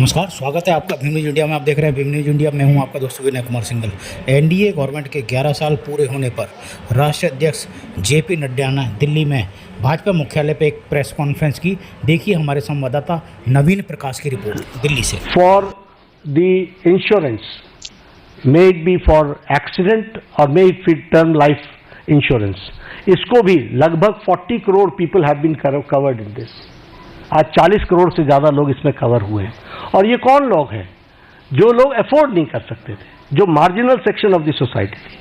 नमस्कार, स्वागत है आपका भीम न्यूज इंडिया में। आप देख रहे हैं भीम न्यूज इंडिया। मैं हूं आपका दोस्त विनय कुमार सिंघल। एनडीए गवर्नमेंट के 11 साल पूरे होने पर राष्ट्रीय अध्यक्ष जेपी नड्डा ने दिल्ली में भाजपा मुख्यालय पे एक प्रेस कॉन्फ्रेंस की। देखिए हमारे संवाददाता नवीन प्रकाश की रिपोर्ट दिल्ली से। For the insurance, may it be for accident और may it be term life insurance, इसको भी लगभग 40 crore people have been covered in this. आज 40 करोड़ से ज़्यादा लोग इसमें कवर हुए हैं। और ये कौन लोग हैं? जो लोग अफोर्ड नहीं कर सकते थे, जो marginal section of the society थी।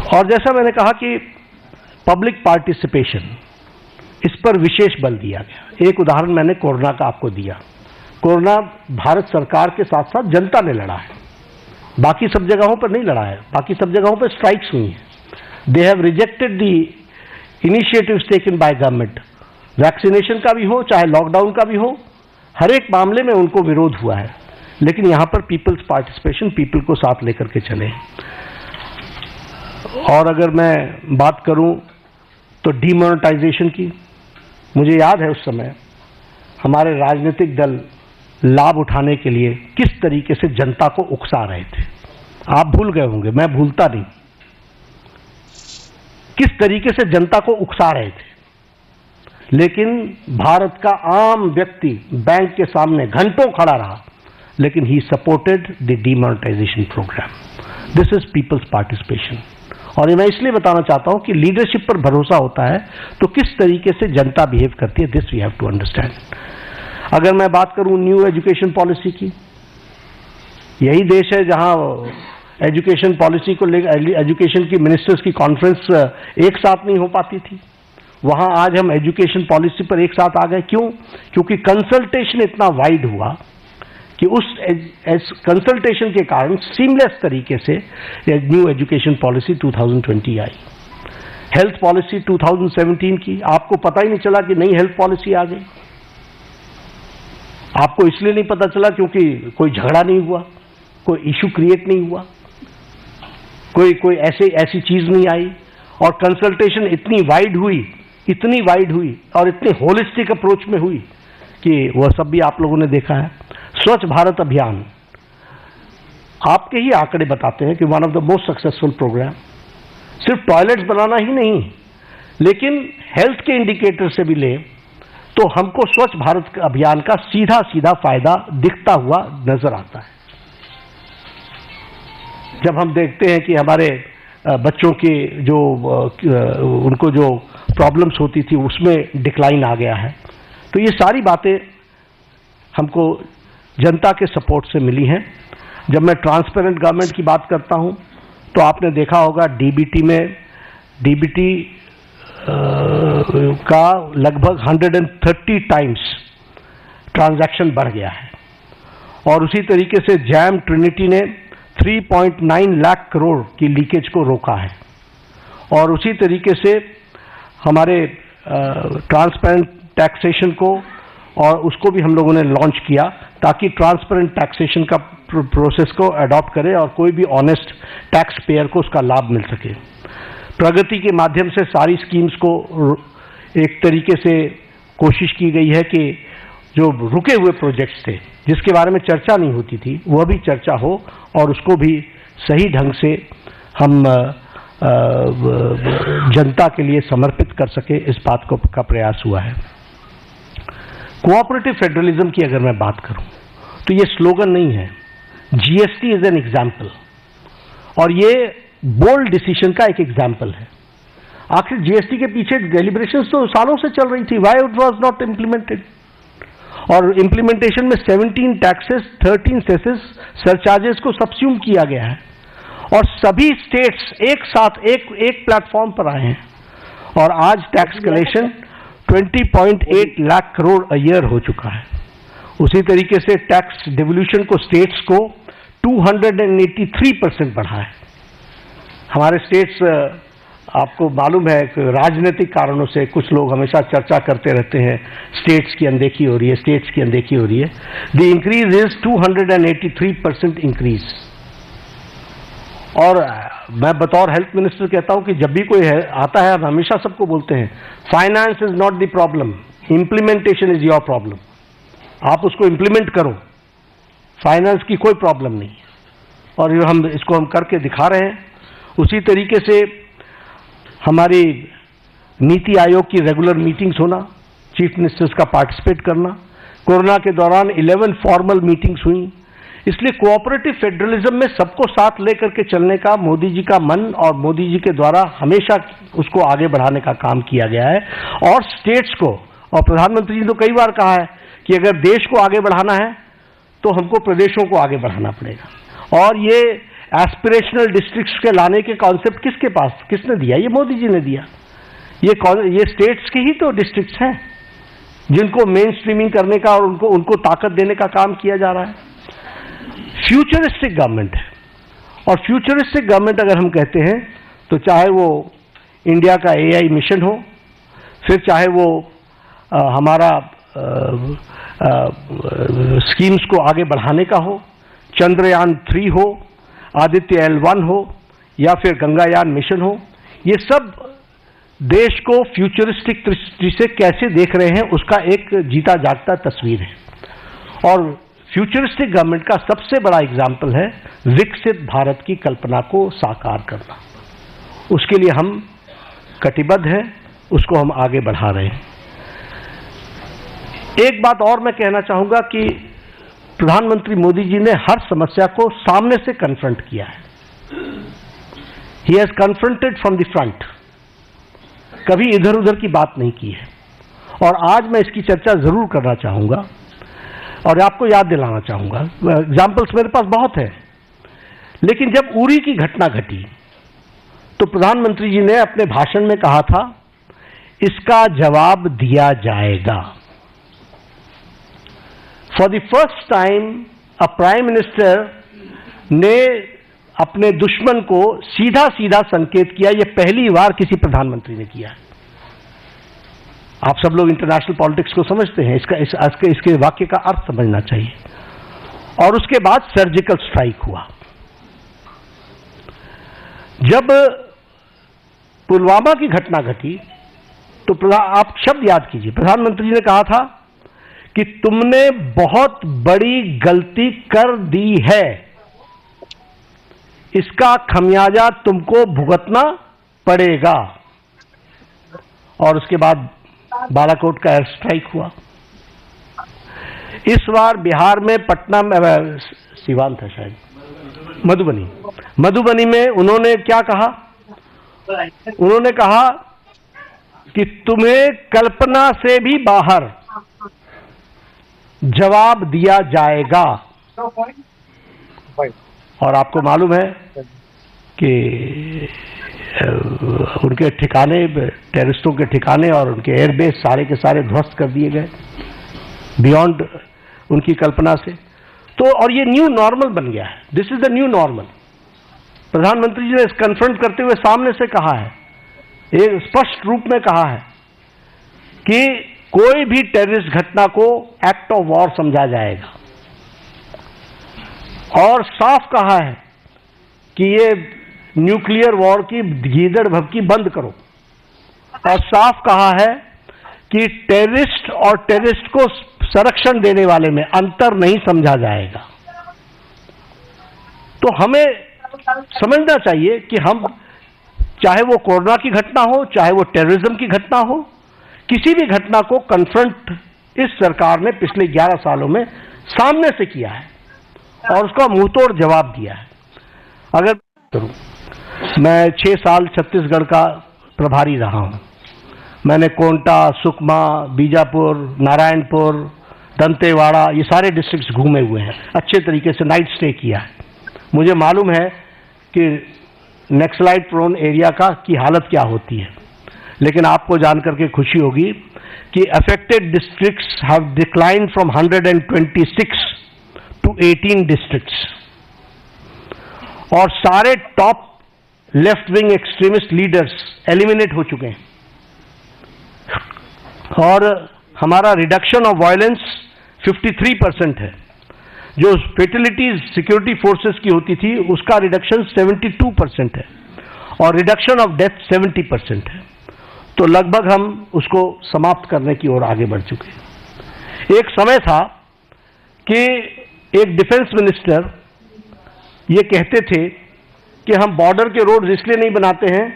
और जैसा मैंने कहा कि पब्लिक पार्टिसिपेशन, इस पर विशेष बल दिया गया। एक उदाहरण मैंने कोरोना का आपको दिया। कोरोना भारत सरकार के साथ साथ जनता ने लड़ा है, बाकी सब जगहों पर नहीं लड़ा है। बाकी सब जगहों पर स्ट्राइक्स हुई हैं। They have rejected the initiatives taken by government. Vaccination का भी हो चाहे लॉकडाउन का भी हो, हर एक मामले में उनको विरोध हुआ है। लेकिन यहां पर पीपल्स पार्टिसिपेशन, पीपल को साथ लेकर के चले। और अगर मैं बात करूं तो डीमोनेटाइजेशन की, मुझे याद है उस समय हमारे राजनीतिक दल लाभ उठाने के लिए किस तरीके से जनता को उकसा रहे थे। आप भूल गए होंगे, मैं भूलता नहीं, किस तरीके से जनता को उकसा रहे थे। लेकिन भारत का आम व्यक्ति बैंक के सामने घंटों खड़ा रहा, लेकिन he supported the demonetization program. This is people's participation. और ये मैं इसलिए बताना चाहता हूं कि लीडरशिप पर भरोसा होता है तो किस तरीके से जनता बिहेव करती है, this we have to understand. अगर मैं बात करूं न्यू एजुकेशन पॉलिसी की, यही देश है जहां एजुकेशन पॉलिसी को लेकर एजुकेशन की मिनिस्टर्स की कॉन्फ्रेंस एक साथ नहीं हो पाती थी। वहां आज हम एजुकेशन पॉलिसी पर एक साथ आ गए। क्यों? क्योंकि कंसल्टेशन इतना वाइड हुआ कि उस कंसल्टेशन के कारण सीमलेस तरीके से न्यू एजुकेशन पॉलिसी 2020 आई। हेल्थ पॉलिसी 2017 की, आपको पता ही नहीं चला कि नई हेल्थ पॉलिसी आ गई। आपको इसलिए नहीं पता चला क्योंकि कोई झगड़ा नहीं हुआ, कोई इशू क्रिएट नहीं हुआ, कोई ऐसी चीज नहीं आई। और कंसल्टेशन इतनी वाइड हुई और इतने होलिस्टिक अप्रोच में हुई कि वह सब भी आप लोगों ने देखा है। स्वच्छ भारत अभियान, आपके ही आंकड़े बताते हैं कि one of the most successful program. सिर्फ टॉयलेट्स बनाना ही नहीं, लेकिन हेल्थ के इंडिकेटर से भी ले तो हमको स्वच्छ भारत अभियान का सीधा फायदा दिखता हुआ नजर आता है। जब हम देखते हैं कि हमारे बच्चों के जो उनको जो प्रॉब्लम्स होती थी उसमें डिक्लाइन आ गया है, तो ये सारी बातें हमको जनता के सपोर्ट से मिली हैं। जब मैं ट्रांसपेरेंट गवर्नमेंट की बात करता हूं तो आपने देखा होगा डीबीटी का लगभग 130 टाइम्स ट्रांजैक्शन बढ़ गया है। और उसी तरीके से जैम ट्रिनिटी ने 3.9 लाख करोड़ की लीकेज को रोका है। और उसी तरीके से हमारे ट्रांसपेरेंट टैक्सेशन को और उसको भी हम लोगों ने लॉन्च किया ताकि ट्रांसपेरेंट टैक्सेशन का प्रोसेस को अडॉप्ट करें और कोई भी ऑनेस्ट टैक्स पेयर को उसका लाभ मिल सके। प्रगति के माध्यम से सारी स्कीम्स को एक तरीके से कोशिश की गई है कि जो रुके हुए प्रोजेक्ट्स थे जिसके बारे में चर्चा नहीं होती थी वह भी चर्चा हो और उसको भी सही ढंग से हम जनता के लिए समर्पित कर सके, इस बात का प्रयास हुआ है। कोऑपरेटिव फेडरलिज्म की अगर मैं बात करूं तो ये स्लोगन नहीं है, जीएसटी इज एन एग्जाम्पल। और ये बोल्ड डिसीजन का एक एग्जाम्पल है। आखिर जीएसटी के पीछे डेलिब्रेशंस तो सालों से चल रही थी, why it was not implemented. और इम्प्लीमेंटेशन में 17 टैक्सेस, 13 सेसेस, सरचार्जेस को सब्स्यूम किया गया है और सभी स्टेट्स एक साथ एक प्लेटफॉर्म पर आए हैं। और आज tax collection 20.8 lakh crore a year हो चुका है। उसी तरीके से टैक्स डिवोल्यूशन को स्टेट्स को 283% बढ़ा है। हमारे स्टेट्स, आपको मालूम है कि राजनीतिक कारणों से कुछ लोग हमेशा चर्चा करते रहते हैं स्टेट्स की अनदेखी हो रही है, स्टेट्स की अनदेखी हो रही है। The increase is 283% increase. और मैं बतौर हेल्थ मिनिस्टर कहता हूं कि जब भी कोई आता है हम हमेशा सबको बोलते हैं finance is not the problem, implementation is your problem. आप उसको इम्प्लीमेंट करो, फाइनेंस की कोई प्रॉब्लम नहीं है, और इसको हम करके दिखा रहे हैं। उसी तरीके से हमारी नीति आयोग की रेगुलर मीटिंग्स होना, चीफ मिनिस्टर्स का पार्टिसिपेट करना, कोरोना के दौरान 11 फॉर्मल मीटिंग्स हुई। इसलिए कोऑपरेटिव फेडरलिज्म में सबको साथ लेकर के चलने का मोदी जी का मन और मोदी जी के द्वारा हमेशा उसको आगे बढ़ाने का काम किया गया है। और स्टेट्स को, और प्रधानमंत्री जी ने तो कई बार कहा है कि अगर देश को आगे बढ़ाना है तो हमको प्रदेशों को आगे बढ़ाना पड़ेगा। और ये एस्पिरेशनल डिस्ट्रिक्ट्स के लाने के कॉन्सेप्ट किसने दिया? ये मोदी जी ने दिया। ये स्टेट्स के ही तो डिस्ट्रिक्ट्स हैं जिनको मेन स्ट्रीमिंग करने का और उनको ताकत देने का काम किया जा रहा है। फ्यूचरिस्टिक गवर्नमेंट है, और फ्यूचरिस्टिक गवर्नमेंट अगर हम कहते हैं तो चाहे वो इंडिया का AI मिशन हो, फिर चाहे वो हमारा स्कीम्स को आगे बढ़ाने का हो, चंद्रयान 3 हो, आदित्य L1 हो, या फिर गंगायान मिशन हो, ये सब देश को फ्यूचरिस्टिक दृष्टि से कैसे देख रहे हैं उसका एक जीता जागता तस्वीर है। और फ्यूचरिस्टिक गवर्नमेंट का सबसे बड़ा एग्जाम्पल है विकसित भारत की कल्पना को साकार करना। उसके लिए हम कटिबद्ध हैं, उसको हम आगे बढ़ा रहे हैं। एक बात और मैं कहना चाहूंगा कि प्रधानमंत्री मोदी जी ने हर समस्या को सामने से कन्फ्रंट किया है। He has confronted from the front, कभी इधर उधर की बात नहीं की है। और आज मैं इसकी चर्चा जरूर करना चाहूंगा और आपको याद दिलाना चाहूंगा। एग्जाम्पल्स मेरे पास बहुत है, लेकिन जब उरी की घटना घटी तो प्रधानमंत्री जी ने अपने भाषण में कहा था, इसका जवाब दिया जाएगा। For the first time a prime minister ने अपने दुश्मन को सीधा सीधा संकेत किया। यह पहली बार किसी प्रधानमंत्री ने किया। आप सब लोग इंटरनेशनल पॉलिटिक्स को समझते हैं, इसके वाक्य का अर्थ समझना चाहिए। और उसके बाद सर्जिकल स्ट्राइक हुआ। जब पुलवामा की घटना घटी तो आप शब्द याद कीजिए, प्रधानमंत्री जी ने कहा था कि तुमने बहुत बड़ी गलती कर दी है, इसका खमियाजा तुमको भुगतना पड़ेगा। और उसके बाद बालाकोट का एयर स्ट्राइक हुआ। इस बार बिहार में पटना में, सिवान था शायद, मधुबनी में उन्होंने क्या कहा? उन्होंने कहा कि तुम्हें कल्पना से भी बाहर जवाब दिया जाएगा। और आपको मालूम है कि उनके ठिकाने, टेररिस्टों के ठिकाने और उनके एयरबेस सारे के सारे ध्वस्त कर दिए गए, बियॉन्ड उनकी कल्पना से। तो और ये न्यू नॉर्मल बन गया है। This is the new normal. प्रधानमंत्री जी ने इस कन्फ्रंट करते हुए सामने से कहा है, एक स्पष्ट रूप में कहा है कि कोई भी टेररिस्ट घटना को एक्ट ऑफ वॉर समझा जाएगा। और साफ कहा है कि ये न्यूक्लियर वॉर की गीदड़ भभकी बंद करो। और साफ कहा है कि टेररिस्ट और टेररिस्ट को संरक्षण देने वाले में अंतर नहीं समझा जाएगा। तो हमें समझना चाहिए कि हम, चाहे वो कोरोना की घटना हो, चाहे वो टेररिज्म की घटना हो, किसी भी घटना को कन्फ्रंट इस सरकार ने पिछले 11 सालों में सामने से किया है और उसका मुंहतोड़ जवाब दिया है। अगर मैं 6 साल छत्तीसगढ़ का प्रभारी रहा हूं, मैंने कोंटा, सुकमा, बीजापुर, नारायणपुर, दंतेवाड़ा, ये सारे डिस्ट्रिक्ट्स घूमे हुए हैं, अच्छे तरीके से नाइट स्टे किया है। मुझे मालूम है कि नक्सलाइट प्रोन एरिया की हालत क्या होती है। लेकिन आपको जानकर के खुशी होगी कि affected districts have declined from 126 to 18 districts. और सारे top left wing extremist leaders eliminate हो चुके हैं। और हमारा रिडक्शन ऑफ वायलेंस 53% है। जो फेटिलिटीज सिक्योरिटी फोर्सेस की होती थी उसका रिडक्शन 72% है और रिडक्शन ऑफ डेथ 70% है। तो लगभग हम उसको समाप्त करने की ओर आगे बढ़ चुके हैं। एक समय था कि एक डिफेंस मिनिस्टर ये कहते थे कि हम बॉर्डर के रोड्स इसलिए नहीं बनाते हैं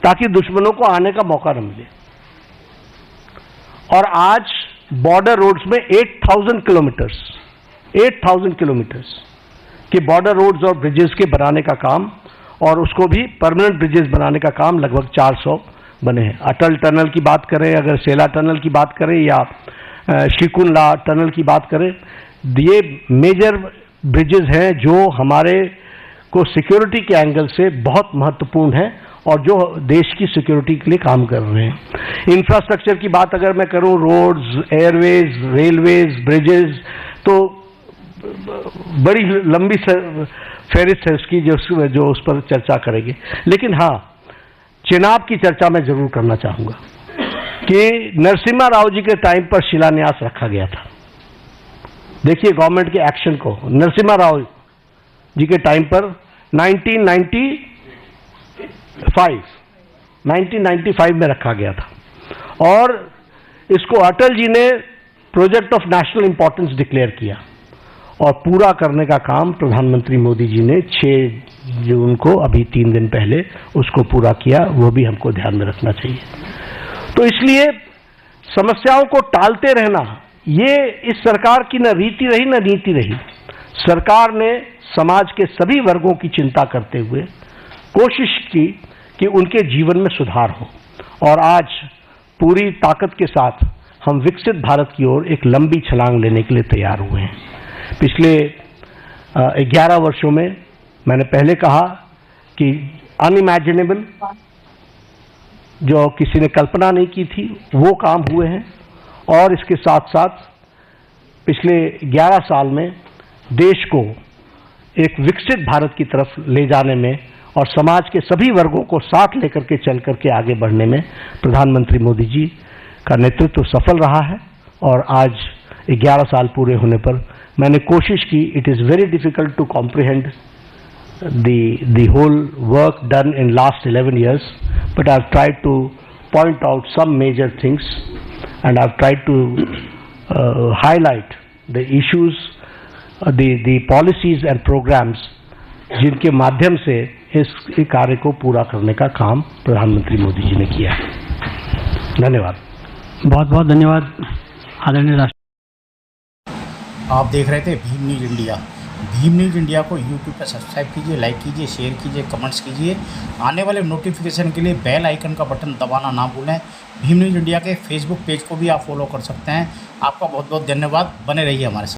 ताकि दुश्मनों को आने का मौका न मिले, और आज बॉर्डर रोड्स में 8,000 किलोमीटर्स के बॉर्डर रोड्स और ब्रिजेस के बनाने का काम, और उसको भी परमानेंट ब्रिजेस बनाने का काम लगभग 400 बने हैं। अटल टनल की बात करें, अगर सेला टनल की बात करें या श्रीकुंडला टनल की बात करें, ये मेजर ब्रिजेस हैं जो हमारे को सिक्योरिटी के एंगल से बहुत महत्वपूर्ण है और जो देश की सिक्योरिटी के लिए काम कर रहे हैं। इंफ्रास्ट्रक्चर की बात अगर मैं करूं, रोड्स, एयरवेज, रेलवेज, ब्रिजेस, तो बड़ी लंबी फहरिस्त है उसकी जो उस पर चर्चा करेंगे। लेकिन हाँ, चेनाब की चर्चा मैं जरूर करना चाहूंगा कि नरसिम्हा राव जी के टाइम पर शिलान्यास रखा गया था। देखिए गवर्नमेंट के एक्शन को, नरसिम्हा राव जी के टाइम पर 1995 में रखा गया था, और इसको अटल जी ने project of national importance declare किया, और पूरा करने का काम प्रधानमंत्री मोदी जी ने 6 जून को, अभी 3 दिन पहले, उसको पूरा किया। वो भी हमको ध्यान में रखना चाहिए। तो इसलिए समस्याओं को टालते रहना ये इस सरकार की न रीति रही न नीति रही। सरकार ने समाज के सभी वर्गों की चिंता करते हुए कोशिश की कि उनके जीवन में सुधार हो, और आज पूरी ताकत के साथ हम विकसित भारत की ओर एक लंबी छलांग लेने के लिए तैयार हुए हैं। पिछले 11 वर्षों में मैंने पहले कहा कि अनइमेजिनेबल, जो किसी ने कल्पना नहीं की थी, वो काम हुए हैं, और इसके साथ साथ पिछले 11 साल में देश को एक विकसित भारत की तरफ ले जाने में और समाज के सभी वर्गों को साथ लेकर के चल करके आगे बढ़ने में प्रधानमंत्री मोदी जी का नेतृत्व सफल रहा है। और आज 11 साल पूरे होने पर मैंने कोशिश की, it is very difficult to comprehend the whole work done in last 11 years, but I've tried to point out some major things, and I've tried to highlight the issues, the policies and programs जिनके माध्यम से इस कार्य को पूरा करने का काम प्रधानमंत्री मोदी जी ने किया है। धन्यवाद। बहुत बहुत धन्यवाद आदरणीय राष्ट्र। आप देख रहे थे Bhim news India. Bhim news India को यूट्यूब पर सब्सक्राइब कीजिए, लाइक कीजिए, शेयर कीजिए, कमेंट्स कीजिए। आने वाले नोटिफिकेशन के लिए बेल आइकन का बटन दबाना ना भूलें। भीम न्यूज़ इंडिया के फेसबुक पेज को भी आप फॉलो कर सकते हैं। आपका बहुत बहुत धन्यवाद। बने रहिए हमारे साथ।